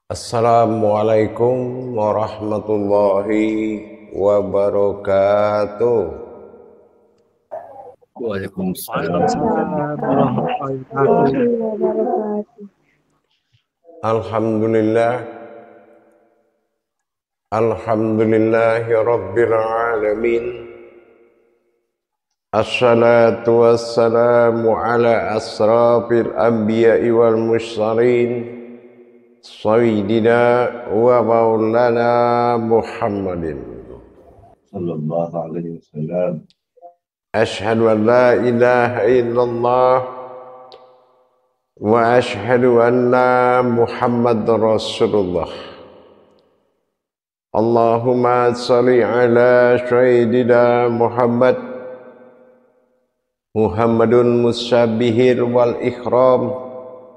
Assalamualaikum warahmatullahi wabarakatuh. Waalaikumsalam. Alhamdulillah. Alhamdulillahi rabbil alamin. Assalatu wassalamu ala asrafil anbiya'i wal mursalin. Sayyidina wa maulana Muhammadin sallallahu alaihi wasallam. Ashhadu an la ilaha illallah wa ashhadu anna Muhammadar Rasulullah. Allahumma salli ala Sayyidina Muhammadun musabbihir wal ikram.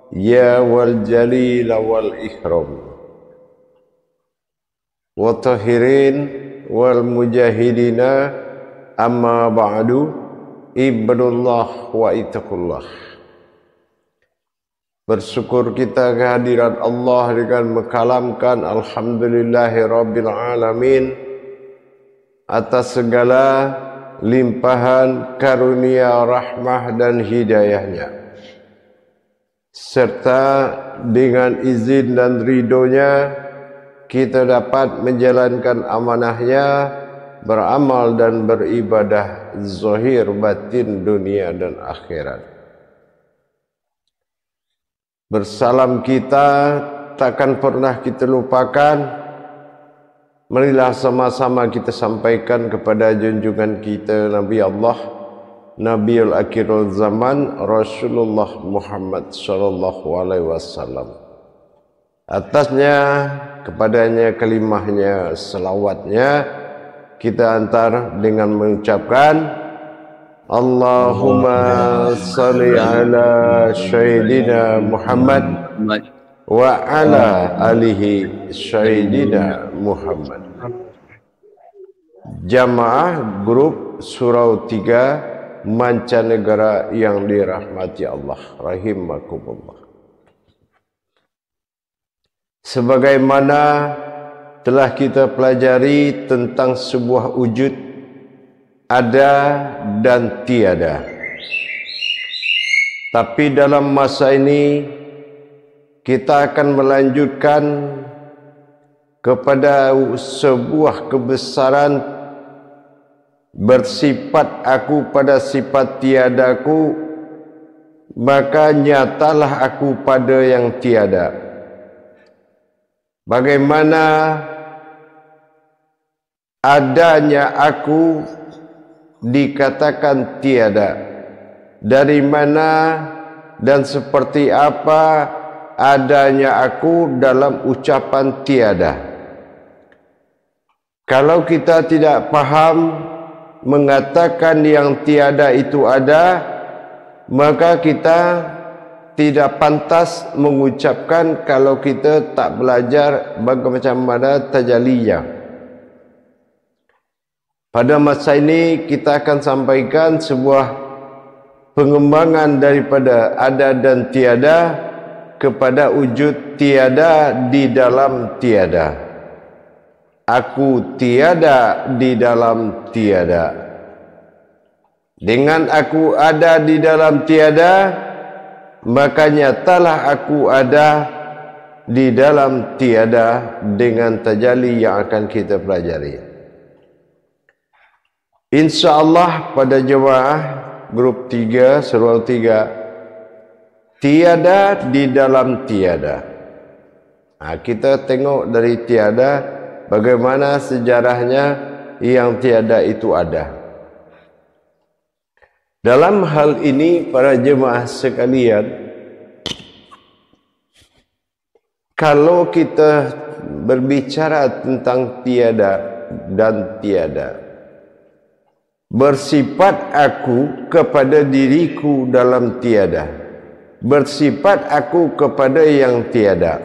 Ya wal jalil wal ikram wa tahirin wal mujahidina amma ba'du ibadullah wa ittaqullah. Bersyukur kita kehadiran Allah dengan mengkalamkan alhamdulillahi rabbil alamin atas segala limpahan karunia rahmah dan hidayahnya, serta dengan izin dan ridhonya kita dapat menjalankan amanahnya, beramal dan beribadah zahir batin dunia dan akhirat. Bersalam kita takkan pernah kita lupakan. Marilah sama-sama kita sampaikan kepada junjungan kita Nabi Allah, Nabiul Akhirul Zaman, Rasulullah Muhammad sallallahu alaihi wasallam. Atasnya, kepadanya kalimahnya, selawatnya kita antar dengan mengucapkan Allahumma salli ala Sayyidina Muhammad wa ala alihi Sayyidina Muhammad. Jamaah grup Surau 3 mancanegara yang dirahmati Allah rahimakumullah. Sebagaimana telah kita pelajari tentang sebuah wujud ada dan tiada, tapi dalam masa ini kita akan melanjutkan kepada sebuah kebesaran bersifat aku pada sifat tiadaku, maka nyatalah aku pada yang tiada. Bagaimana adanya aku dikatakan tiada? Dari mana dan seperti apa adanya aku dalam ucapan tiada? Kalau kita tidak paham mengatakan yang tiada itu ada, maka kita tidak pantas mengucapkan kalau kita tak belajar bagaimana tajaliyah. Pada masa ini kita akan sampaikan sebuah pengembangan daripada ada dan tiada kepada wujud tiada di dalam tiada. Aku tiada di dalam tiada. Dengan aku ada di dalam tiada, maka nyatalah aku ada di dalam tiada dengan tajalli yang akan kita pelajari. InsyaAllah pada jemaah grup 3, surau 3, tiada di dalam tiada. Kita tengok dari tiada, bagaimana sejarahnya yang tiada itu ada. Dalam hal ini para jemaah sekalian, kalau kita berbicara tentang tiada dan tiada, bersifat aku kepada diriku dalam tiada, bersifat aku kepada yang tiada,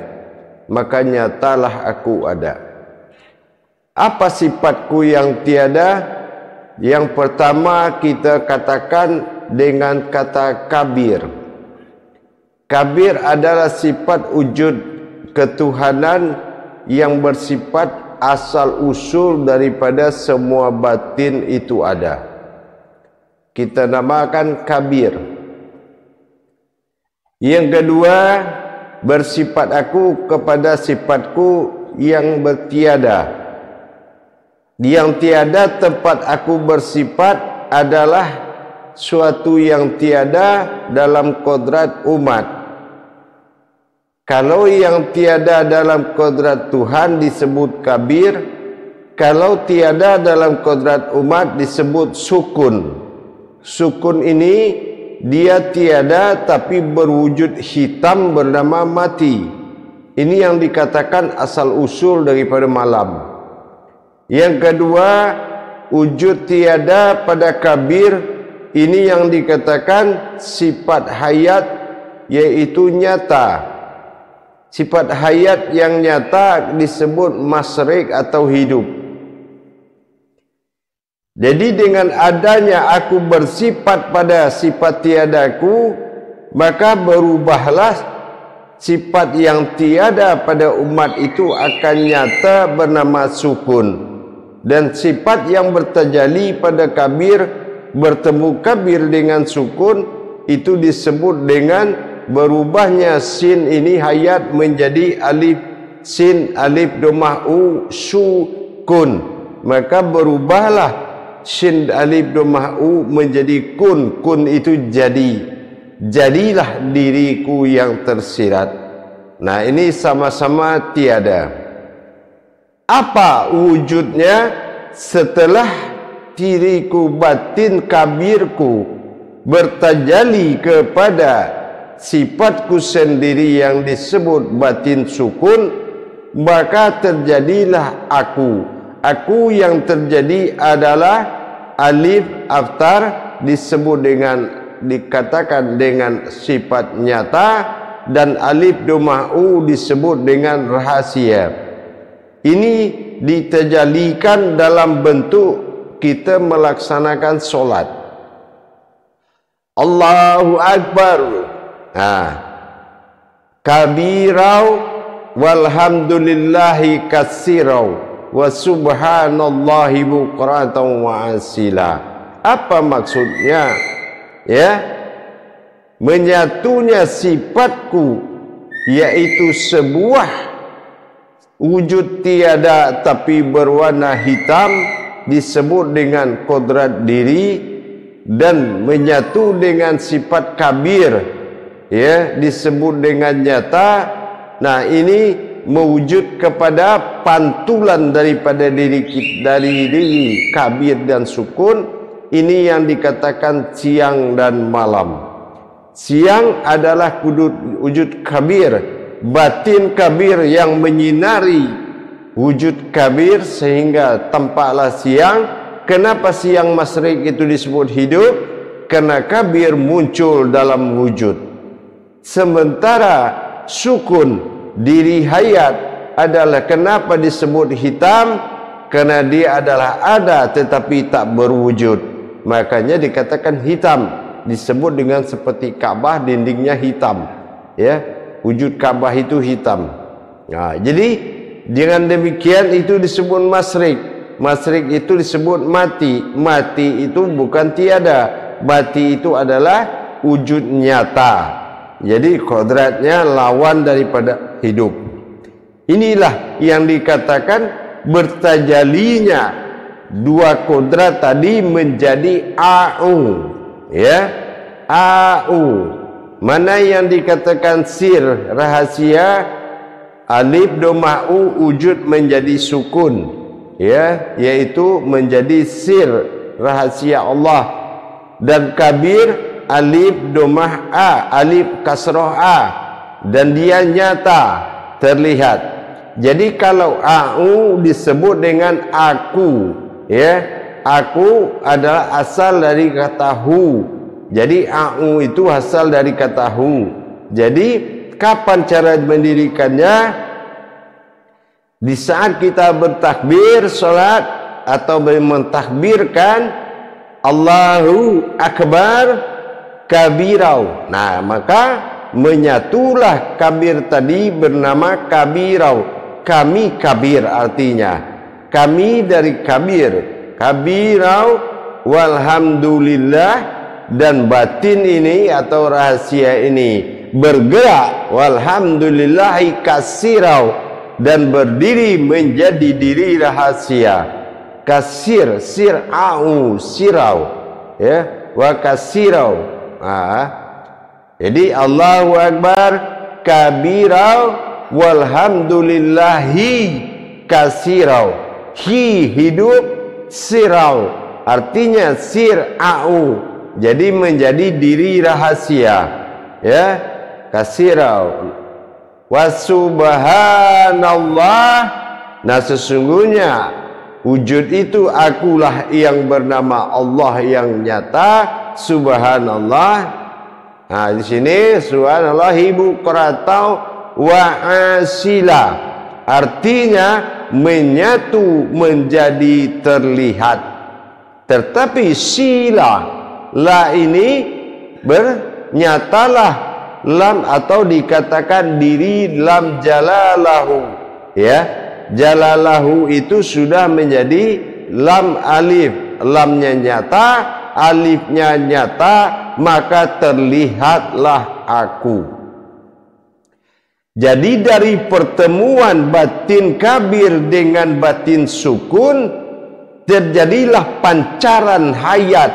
maka nyatalah aku ada. Apa sifatku yang tiada? Yang pertama kita katakan dengan kata kabir. Kabir adalah sifat wujud ketuhanan yang bersifat asal usul daripada semua batin itu ada. Kita namakan kabir. Yang kedua, bersifat aku kepada sifatku yang bertiada. Yang tiada tempat aku bersifat adalah suatu yang tiada dalam kodrat umat. Kalau yang tiada dalam kodrat Tuhan disebut kabir, kalau tiada dalam kodrat umat disebut sukun. Sukun ini dia tiada tapi berwujud hitam bernama mati. Ini yang dikatakan asal usul daripada malam. Yang kedua, wujud tiada pada kabir, ini yang dikatakan sifat hayat, yaitu nyata. Sifat hayat yang nyata disebut masrik atau hidup. Jadi dengan adanya aku bersifat pada sifat tiadaku, maka berubahlah sifat yang tiada pada umat itu akan nyata bernama sukun. Dan sifat yang bertajali pada kabir, bertemu kabir dengan sukun, itu disebut dengan berubahnya sin ini hayat menjadi alif sin, alif domah u sukun. Maka berubahlah sin alif domah u menjadi kun. Kun itu jadi. Jadilah diriku yang tersirat. Nah, ini sama-sama tiada. Apa wujudnya setelah diriku batin kabirku bertajali kepada sifatku sendiri yang disebut batin sukun, maka terjadilah aku. Aku yang terjadi adalah alif aftar, disebut dengan, dikatakan dengan sifat nyata, dan alif domah u disebut dengan rahasia. Ini ditajalikan dalam bentuk kita melaksanakan solat. Allahu Akbar. Kabirau walhamdulillahi katsirau wa subhanallahi bukratan wa asila. Apa maksudnya? Ya, menyatunya sifatku, yaitu sebuah wujud tiada tapi berwarna hitam, disebut dengan kodrat diri, dan menyatu dengan sifat kabir, ya, disebut dengan nyata. Nah, ini mewujud kepada pantulan daripada dari diri kabir dan sukun. Ini yang dikatakan siang dan malam. Siang adalah wujud kabir, batin kabir yang menyinari wujud kabir sehingga tampaklah siang. Kenapa siang masrik itu disebut hidup? Karena kabir muncul dalam wujud. Sementara sukun, diri hayat, adalah kenapa disebut hitam? Karena dia adalah ada tetapi tak berwujud. Makanya dikatakan hitam. Disebut dengan seperti Ka'bah, dindingnya hitam. Ya, wujud Ka'bah itu hitam. Nah, jadi dengan demikian itu disebut masrik. Masrik itu disebut mati. Mati itu bukan tiada. Mati itu adalah wujud nyata. Jadi kodratnya lawan daripada hidup. Inilah yang dikatakan bertajalinya dua kodrat tadi menjadi au. Ya, au. Mana yang dikatakan sir, rahasia, alif domah u wujud menjadi sukun, ya, yaitu menjadi sir, rahasia Allah. Dan kabir, alif domah a, alif kasroh a, dan dia nyata, terlihat. Jadi kalau au disebut dengan aku, ya, aku adalah asal dari kata hu. Jadi au itu asal dari kata hu. Jadi kapan cara mendirikannya? Di saat kita bertakbir salat atau mentakbirkan Allahu Akbar kabirau. Nah, maka menyatulah kabir tadi bernama kabirau. Kami kabir artinya kami dari kabir, kabirau walhamdulillah, dan batin ini atau rahasia ini bergerak walhamdulillahi kasirau, dan berdiri menjadi diri rahasia. Kasir, sir'au, sirau, ya, wa kasirau. Jadi Allahu Akbar kabirau walhamdulillahi kasirau. Hi hidup, sirau artinya sir'au, jadi menjadi diri rahasia, ya, kasirau. Wa subhanallah, nah sesungguhnya wujud itu akulah yang bernama Allah yang nyata. Subhanallah. Nah di sini subhanallah ibu koratau wa asila, artinya menyatu menjadi terlihat. Tetapi sila la ini bernyatalah lam atau dikatakan diri lam jalalahu, ya, jalalahu itu sudah menjadi lam alif, lamnya nyata, alifnya nyata, maka terlihatlah aku. Jadi dari pertemuan batin kabir dengan batin sukun terjadilah pancaran hayat,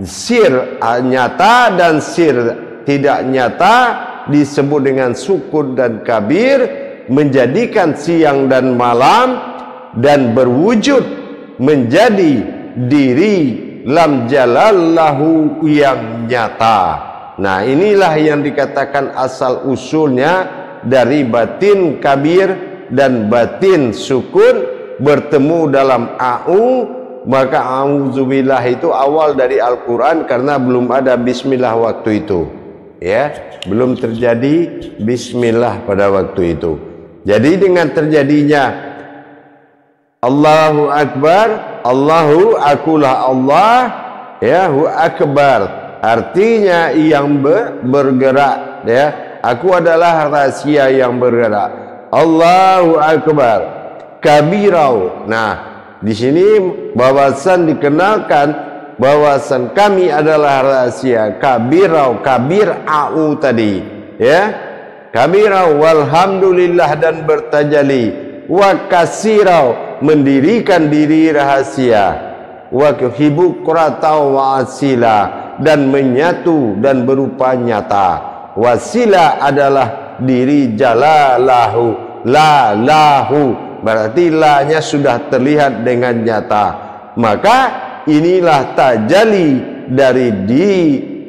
sir nyata dan sir tidak nyata, disebut dengan sukun dan kabir, menjadikan siang dan malam, dan berwujud menjadi diri lam jalallahu yang nyata. Nah inilah yang dikatakan asal usulnya dari batin kabir dan batin sukun bertemu dalam au. Maka auzubillah itu awal dari Al-Quran karena belum ada bismillah waktu itu, ya, belum terjadi bismillah pada waktu itu. Jadi dengan terjadinya Allahu Akbar, Allahu akulah Allah, ya, hu akbar artinya yang bergerak, ya, aku adalah rahasia yang bergerak. Allahu Akbar kabirau. Nah di sini bahasan dikenalkan bahasan kami adalah rahasia. Kabirau, kabir au tadi, ya, kabirau walhamdulillah dan bertajali, wa kasirau mendirikan diri rahasia, wa hibu kuratau wa asila dan menyatu dan berupa nyata. Wasila adalah diri jalalahu, la lahu, berarti la-nya sudah terlihat dengan nyata. Maka inilah tajali dari di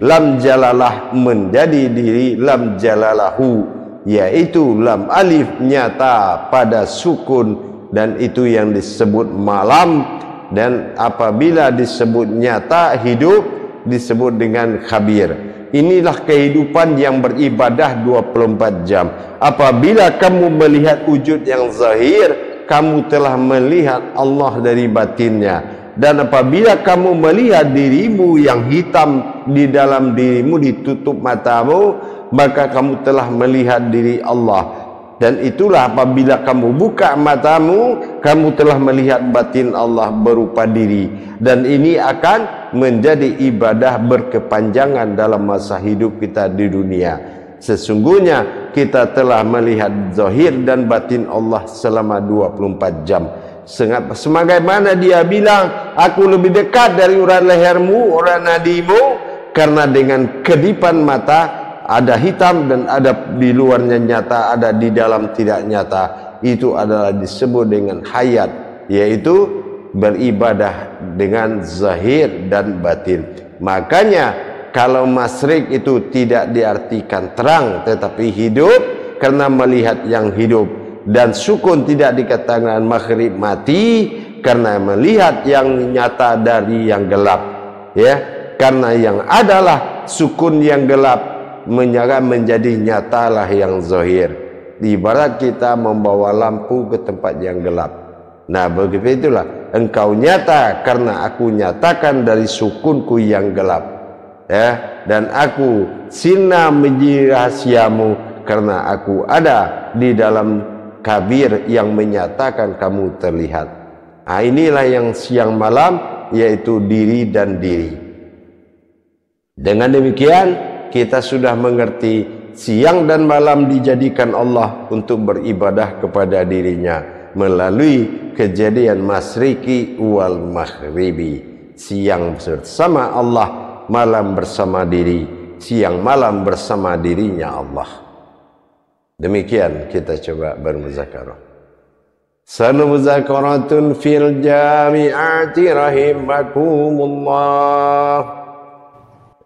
lam jalalah menjadi diri lam jalalahu, yaitu lam alif nyata pada sukun, dan itu yang disebut malam. Dan apabila disebut nyata hidup disebut dengan khabir. Inilah kehidupan yang beribadah 24 jam. Apabila kamu melihat wujud yang zahir, kamu telah melihat Allah dari batinnya. Dan apabila kamu melihat dirimu yang hitam di dalam dirimu, ditutup matamu, maka kamu telah melihat diri Allah. Dan itulah apabila kamu buka matamu, kamu telah melihat batin Allah berupa diri. Dan ini akan menjadi ibadah berkepanjangan dalam masa hidup kita di dunia. Sesungguhnya kita telah melihat zahir dan batin Allah selama 24 jam. Sebagaimana dia bilang, aku lebih dekat dari urat lehermu, urat nadimu, karena dengan kedipan mata ada hitam dan ada di luarnya nyata, ada di dalam tidak nyata. Itu adalah disebut dengan hayat, yaitu beribadah dengan zahir dan batin. Makanya kalau masrik itu tidak diartikan terang tetapi hidup, karena melihat yang hidup. Dan sukun tidak dikatakan maghrib mati, karena melihat yang nyata dari yang gelap, ya, karena yang adalah sukun yang gelap menjadi nyatalah yang zahir. Ibarat kita membawa lampu ke tempat yang gelap. Nah begitu itulah engkau nyata karena aku nyatakan dari sukunku yang gelap. ya, dan aku sina menjadi rahasiamu karena aku ada di dalam kabir yang menyatakan kamu terlihat. Inilah yang siang malam, yaitu diri dan diri. Dengan demikian kita sudah mengerti siang dan malam dijadikan Allah untuk beribadah kepada dirinya melalui kejadian masriki wal maghribi. Siang bersama Allah, malam bersama diri, siang malam bersama dirinya Allah. Demikian kita coba bermuzakarah. Sanmuzakaratun fil jami'ati rahimakumullah.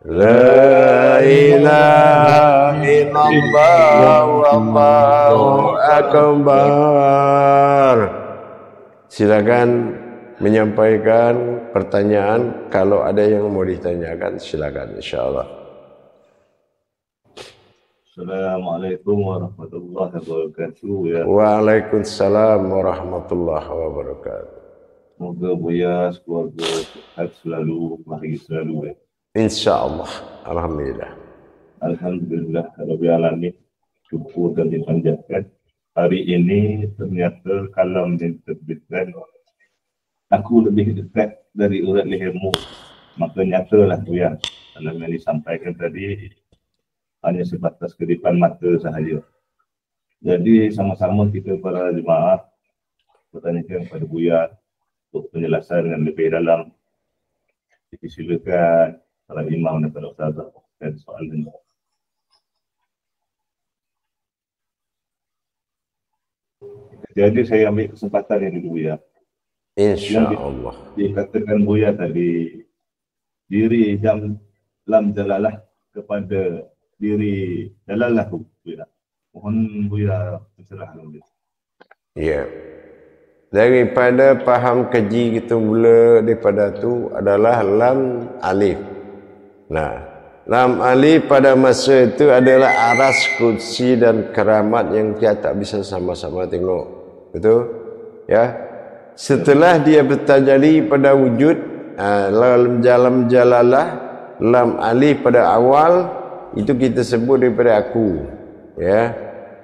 La ilaha illallah wallahu akbar. Silakan menyampaikan pertanyaan, kalau ada yang mau ditanyakan silakan, insyaallah. Assalamualaikum warahmatullahi wabarakatuh. Ya. Waalaikumsalam warahmatullahi wabarakatuh. Semoga Buya keluarga sehat selalu, bahagia selalu. Ya. Insyaallah. Alhamdulillah. Alhamdulillah Rabbil alamin. Syukur dan dipanjatkan. Hari ini ternyata kalam yang terbitkan, aku lebih dekat dari urat lehermu. Maka nyatalah Buya, dalam yang disampaikan tadi hanya sebatas kedipan mata sahaja. Jadi sama-sama kita para jemaah bertanyakan kepada Buya untuk penjelasan yang lebih dalam. Silakan para imam dan para ustazah dan soalan. Jadi saya ambil kesempatan ini dulu ya. InsyaAllah. Dikatakan Buya tadi, diri jam lam jalalah kepada diri jalalah Buya. Mohon Buya berserah dulu. Ya. Daripada faham keji kita mula daripada tu adalah lam alif. Nah, lam alif pada masa itu adalah aras, kursi dan keramat yang kita tak bisa sama-sama tengok. Betul? Ya. Setelah dia bertajalli pada wujud, lam jalam jalalah, lam alif pada awal itu kita sebut daripada aku. Ya.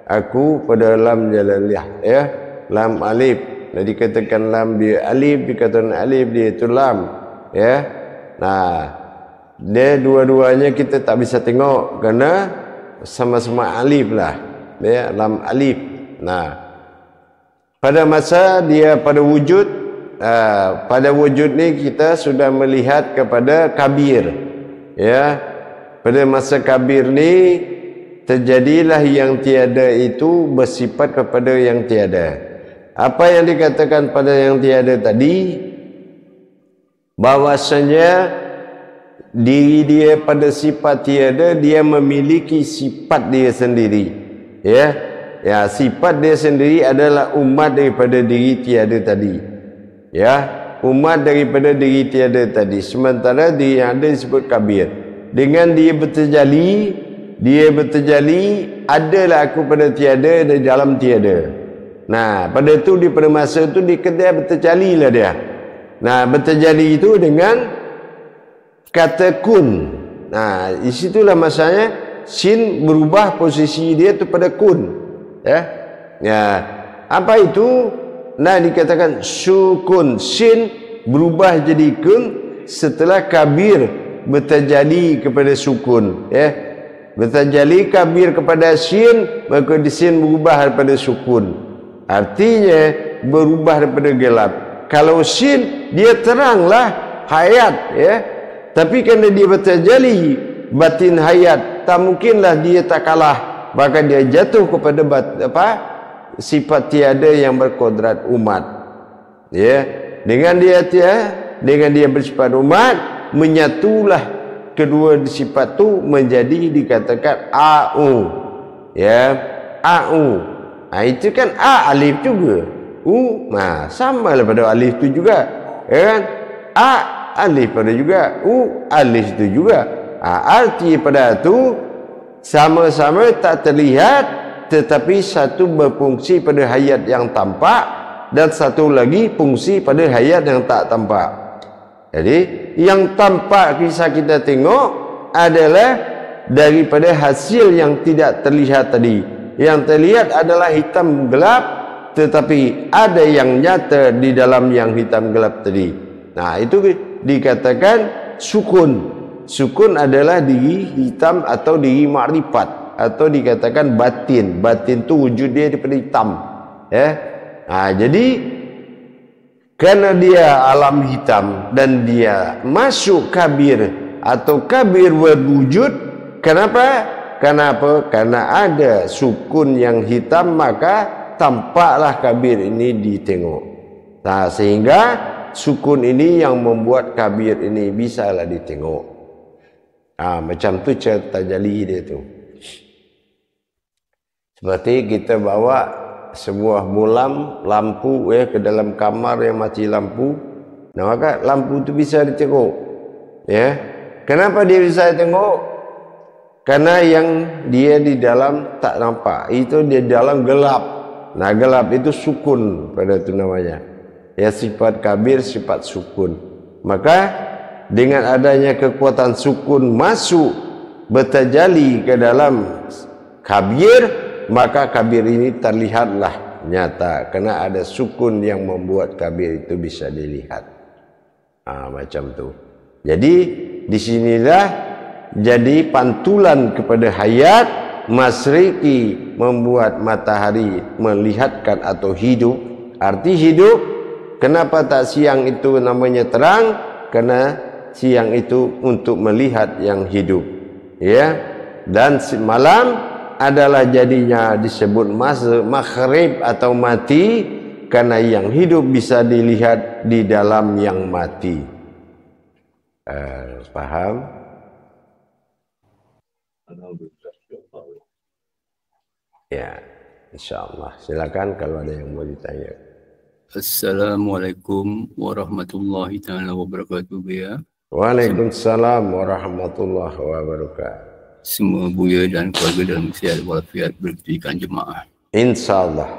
Aku pada lam jalalah, ya. Lam alif. Nah, dikatakan lam dia alif, dikatakan alif dia itu lam, ya. Nah, dia dua-duanya kita tak bisa tengok kerana sama-sama alif lah, ya, lam alif. Nah, pada masa dia pada wujud ni kita sudah melihat kepada kabir, ya. Pada masa kabir ni terjadilah yang tiada itu bersifat kepada yang tiada. Apa yang dikatakan pada yang tiada tadi, bahwasanya diri dia pada sifat tiada, dia memiliki sifat dia sendiri, ya. Ya, sifat dia sendiri adalah umat daripada diri tiada tadi, ya, umat daripada diri tiada tadi. Sementara diri yang ada disebut kabir. Dengan dia bertajalli adalah aku pada tiada dan dalam tiada. Nah, pada itu di pada masa itu di kedai bertajalli lah dia. Nah, bertajalli itu dengan kata kun. Nah, di situlah masanya sin berubah posisi dia tu pada kun. Ya. Ya. Apa itu? Nah, dikatakan sukun, sin berubah jadi kun setelah kabir bertajalli kepada sukun, ya. Bertajalli kabir kepada sin, maka di sin berubah daripada sukun. Artinya berubah daripada gelap. Kalau sin dia teranglah hayat, ya. Tapi kerana dia bertajalli batin hayat, tak mungkinlah dia tak kalah, bahkan dia jatuh kepada sifat tiada yang berkodrat umat, ya. Dengan dia bersifat umat, menyatulah kedua sifat tu menjadi dikatakan au, ya, au. Itu kan a alif juga, sama lah pada alif tu juga, ya kan. A alif pada juga, alif tu juga. Arti pada tu sama-sama tak terlihat, tetapi satu berfungsi pada hayat yang tampak dan satu lagi fungsi pada hayat yang tak tampak. Jadi yang tampak bisa kita tengok, adalah daripada hasil yang tidak terlihat tadi. Yang terlihat adalah hitam gelap, tetapi ada yang nyata di dalam yang hitam gelap tadi. Nah, itu dikatakan sukun. Sukun adalah diri hitam atau diri makrifat, atau dikatakan batin. Batin tu wujud dia daripada hitam, ya. Jadi kerana dia alam hitam dan dia masuk kabir atau kabir berwujud, kenapa? Karena ada sukun yang hitam, maka tampaklah kabir ini ditengok. Nah, sehingga sukun ini yang membuat kabir ini bisalah ditengok. Macam tu cara tajalli dia tu. Seperti kita bawa sebuah mulam lampu ke dalam kamar yang mati lampu. Nah, maka lampu tu bisa ditengok. Ya. Kenapa dia bisa ditengok? Karena yang dia di dalam tak nampak, itu dia dalam gelap. Nah, gelap itu sukun pada itu namanya. Ya, sifat kabir, sifat sukun. Maka dengan adanya kekuatan sukun masuk bertajalli ke dalam kabir, maka kabir ini terlihatlah nyata, kerana ada sukun yang membuat kabir itu bisa dilihat. Macam tu. Jadi disinilah jadi pantulan kepada hayat. Masriki membuat matahari melihatkan atau hidup. Arti hidup, kenapa tak siang itu namanya terang? Karena siang itu untuk melihat yang hidup, ya. Dan malam adalah jadinya disebut maghrib atau mati, karena yang hidup bisa dilihat di dalam yang mati. Faham? Ya, insyaAllah. Silakan kalau ada yang mau ditanya. Assalamualaikum warahmatullahi taala wabarakatuh, Buya. Waalaikumsalam warahmatullahi wabarakatuh. Semua Buya dan keluarga dalam sihat walafiat berkecuali jemaah. InsyaAllah.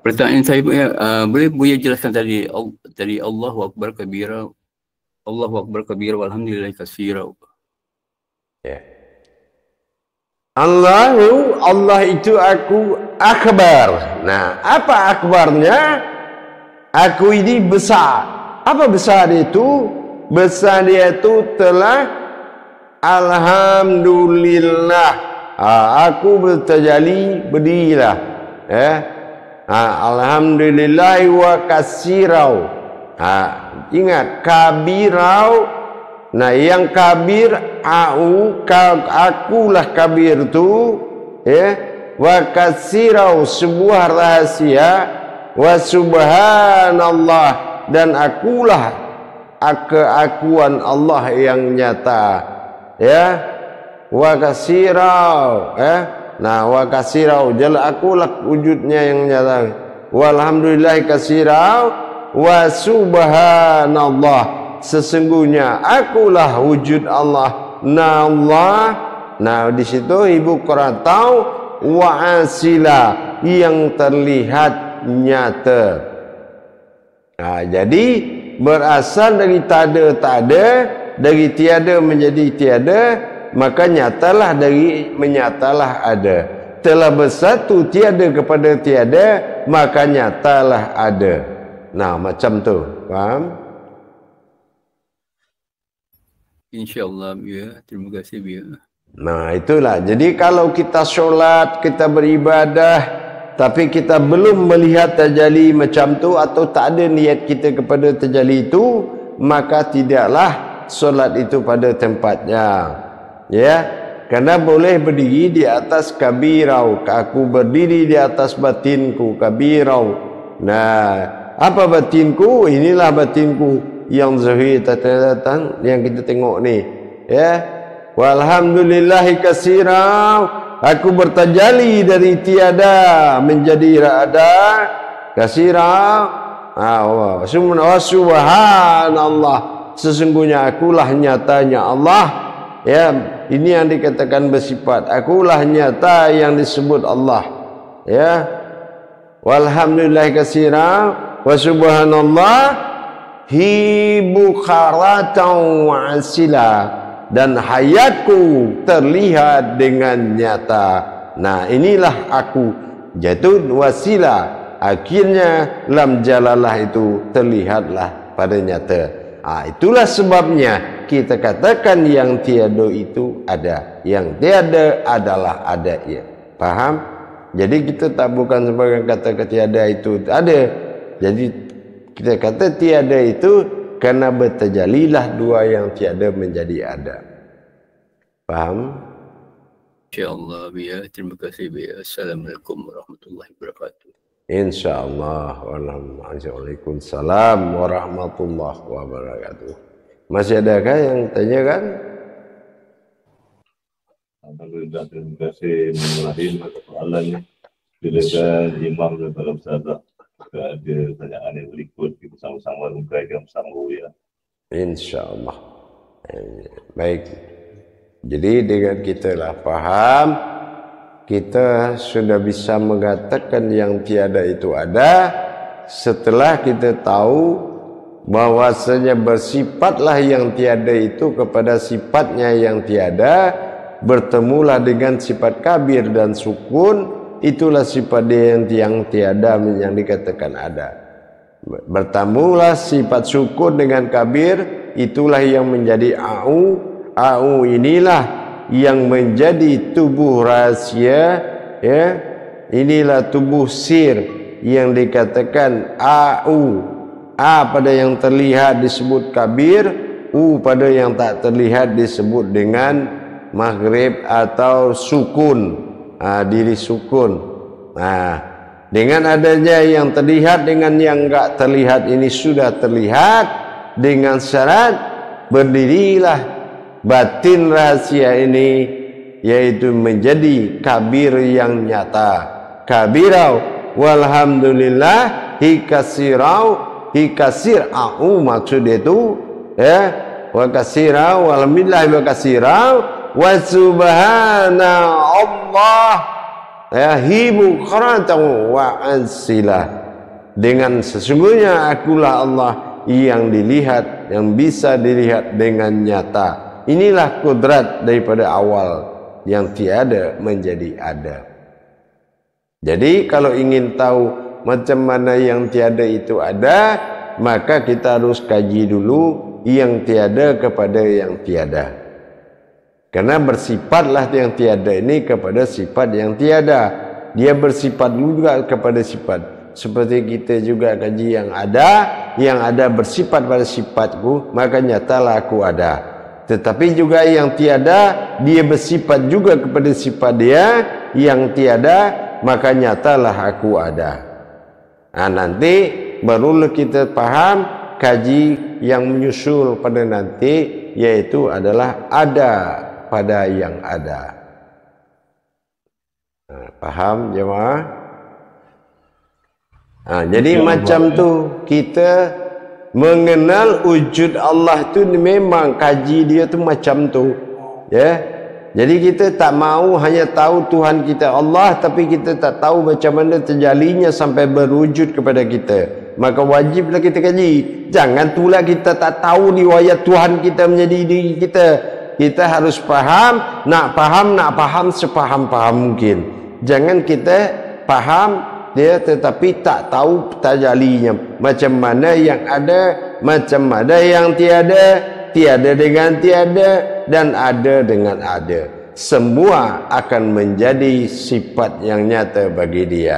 Pertanyaan saya, Buya, boleh Buya jelaskan tadi Allahu Akbar kabira, Allahu Akbar kabira walhamdulillah katsira. Ya. Allah itu aku akbar. Nah, apa akbarnya? Aku ini besar. Apa besar itu? Besar dia itu telah alhamdulillah. Aku bertajalli, berdirilah. Alhamdulillah wa kasirau. Ingat kabirau. Nah, yang kabir akulah kabir tu, ya. Wa kasirau, sebuah rahasia. Wa subhanallah, dan akulah keakuan Allah yang nyata, ya. Wa kasirau, nah, wa kasirau, jala akulah wujudnya yang nyata. Walhamdulillah kasirau, wa subhanallah, sesungguhnya akulah wujud Allah. Nah, Allah, nah di situ ibu Quran tahu wa asila, yang terlihat nyata. Nah, jadi berasal dari tak ada, dari tiada menjadi tiada, maka nyatalah dari menyatalah ada. Telah bersatu tiada kepada tiada, maka nyatalah ada. Nah, macam tu. Faham? InsyaAllah, ya. Terima kasih, ya. Nah, itulah. Jadi kalau kita solat, kita beribadah, tapi kita belum melihat tajalli macam tu, atau tak ada niat kita kepada tajalli itu, maka tidaklah solat itu pada tempatnya. Ya, karena boleh berdiri di atas kabirau. Aku berdiri di atas batinku, kabirau. Nah, apa batinku? Inilah batinku yang zahir datang yang kita tengok ni, ya. Walhamdulillahi katsira, aku bertajalli dari tiada menjadi ada, katsira. Subhanallah, sesungguhnya akulah nyatanya Allah, ya. Ini yang dikatakan bersifat akulah nyata yang disebut Allah, ya. Walhamdulillahi katsira wa subhanallah hi bukharatan wa asila. dan hayatku terlihat dengan nyata. Nah, inilah aku, jatuh wasilah. Akhirnya lam jalalah itu terlihatlah pada nyata. Itulah sebabnya kita katakan yang tiada itu ada, yang tiada adalah ada. Ya, paham? Jadi kita tak bukan sebagai kata tiada itu ada. Jadi kita kata tiada itu karena bertajalilah dua yang tiada menjadi ada. Paham? InsyaAllah, ya. Terima kasih, ya. Assalamualaikum warahmatullahi wabarakatuh. InsyaAllah. Waalaikumsalam warahmatullahi wabarakatuh. Masih adakah yang tanyakan? Alhamdulillah, terima kasih mengulangi soalannya. Silakan Imam dan para ustazah. Jika ada pertanyaan yang berikut, kita sama-sama mengkaitkan bersama ya. InsyaAllah. Baik. Jadi dengan kita lah faham, kita sudah bisa mengatakan yang tiada itu ada setelah kita tahu bahwasanya bersifatlah yang tiada itu kepada sifatnya yang tiada, bertemulah dengan sifat kabir dan sukun, itulah sifat dia yang tiada yang dikatakan ada. Bertemulah sifat sukun dengan kabir, itulah yang menjadi au. Au inilah yang menjadi tubuh rahasia, ya. Inilah tubuh sir yang dikatakan au. A pada yang terlihat disebut kabir, u pada yang tak terlihat disebut dengan maghrib atau sukun, diri sukun. Dengan adanya yang terlihat dengan yang enggak terlihat ini sudah terlihat, dengan syarat berdirilah batin rahasia ini, yaitu menjadi kabir yang nyata. Kabirau walhamdulillah hikasir au maksud itu, ya, wa kasirau walhamdulillah wa kasirau wa subhana Allah, ya, hibu kharatau wa ansilah. Dengan sesungguhnya akulah Allah yang dilihat, yang bisa dilihat dengan nyata. Inilah kudrat daripada awal yang tiada menjadi ada. Jadi kalau ingin tahu macam mana yang tiada itu ada, maka kita harus kaji dulu yang tiada kepada yang tiada. Karena bersifatlah yang tiada ini kepada sifat yang tiada. Dia bersifat juga kepada sifat. Seperti kita juga kaji yang ada bersifat pada sifatku, maka nyatalah aku ada. Tetapi juga yang tiada, dia bersifat juga kepada sifat dia yang tiada, maka nyatalah aku ada. Nanti barulah kita paham kaji yang menyusul pada nanti, yaitu adalah ada pada yang ada. Paham jemaah? Jadi macam tu kita mengenal wujud Allah tu memang kaji dia tu macam tu, ya. Jadi kita tak mau hanya tahu Tuhan kita Allah, tapi kita tak tahu macam mana terjalinya sampai berwujud kepada kita. Maka wajiblah kita kaji. Jangan pula kita tak tahu riwayat Tuhan kita menjadi diri kita. Kita harus faham, nak faham sepaham-paham mungkin. Jangan kita faham dia tetapi tak tahu tajalinya, macam mana yang ada, macam mana yang tiada, tiada dengan tiada, dan ada dengan ada. Semua akan menjadi sifat yang nyata bagi dia.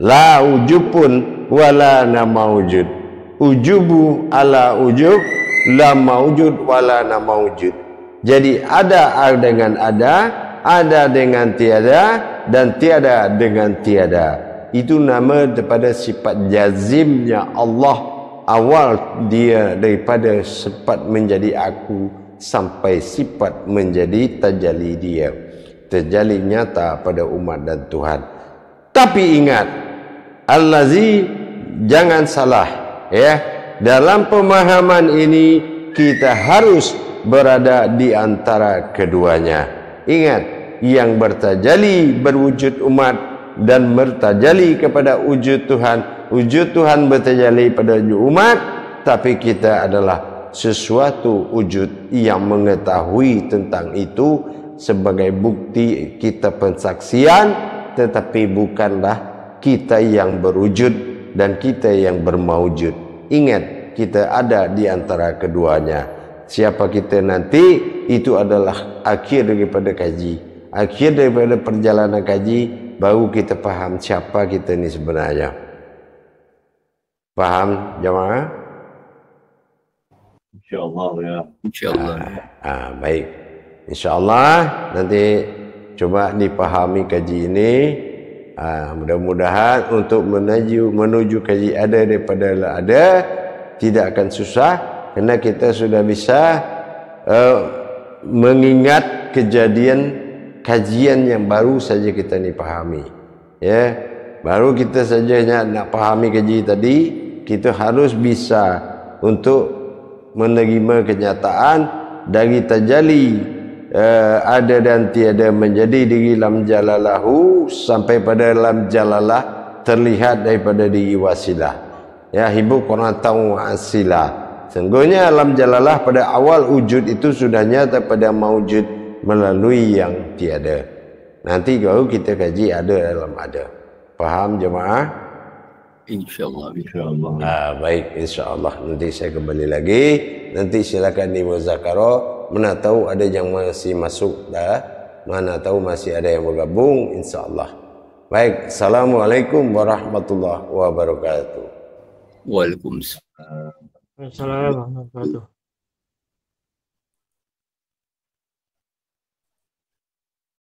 La ujubun wala na maujud. Ujubu ala ujub, la maujud wala na maujud. Jadi ada dengan ada dengan tiada, dan tiada dengan tiada. Itu nama daripada sifat jazimnya Allah. Awal dia daripada sifat menjadi aku sampai sifat menjadi tajalli dia, terjalli nyata pada umat dan Tuhan. Tapi ingat, allazi, jangan salah, ya. Dalam pemahaman ini kita harus berada di antara keduanya. Ingat, yang bertajalli berwujud umat dan bertajalli kepada wujud Tuhan bertajalli pada umat, tapi kita adalah sesuatu wujud yang mengetahui tentang itu sebagai bukti kita pensaksian, tetapi bukanlah kita yang berwujud dan kita yang bermaujud. Ingat, kita ada di antara keduanya. Siapa kita nanti, itu adalah akhir daripada kaji. Akhir daripada perjalanan kaji, baru kita faham siapa kita ni sebenarnya. Faham jemaah? InsyaAllah ya. InsyaAllah. Baik. InsyaAllah nanti coba dipahami kaji ini. Mudah-mudahan untuk menuju kaji ada daripada ada tidak akan susah, kerana kita sudah bisa mengingat kejadian kajian yang baru saja kita ni pahami. Ya, baru kita saja nak pahami kaji tadi, kita harus bisa untuk menerima kenyataan dari tajalli ada dan tiada menjadi diri lam jalalahu sampai pada lam jalalah terlihat daripada diri wasilah. Ya, hibu qanatau asilah. Sungguhnya lam jalalah pada awal wujud itu sudah nyata pada maujud melalui yang tiada. Nanti baru kita kaji ada dalam ada. Faham jemaah? InsyaAllah. InsyaAllah. Baik, insyaAllah. Nanti saya kembali lagi. Nanti silakan di muzakarah. Mana tahu ada yang masih masuk dah, mana tahu masih ada yang bergabung, insyaAllah. Baik, Assalamualaikum warahmatullahi wabarakatuh. Waalaikumsalam. Assalamualaikum warahmatullahi wabarakatuh.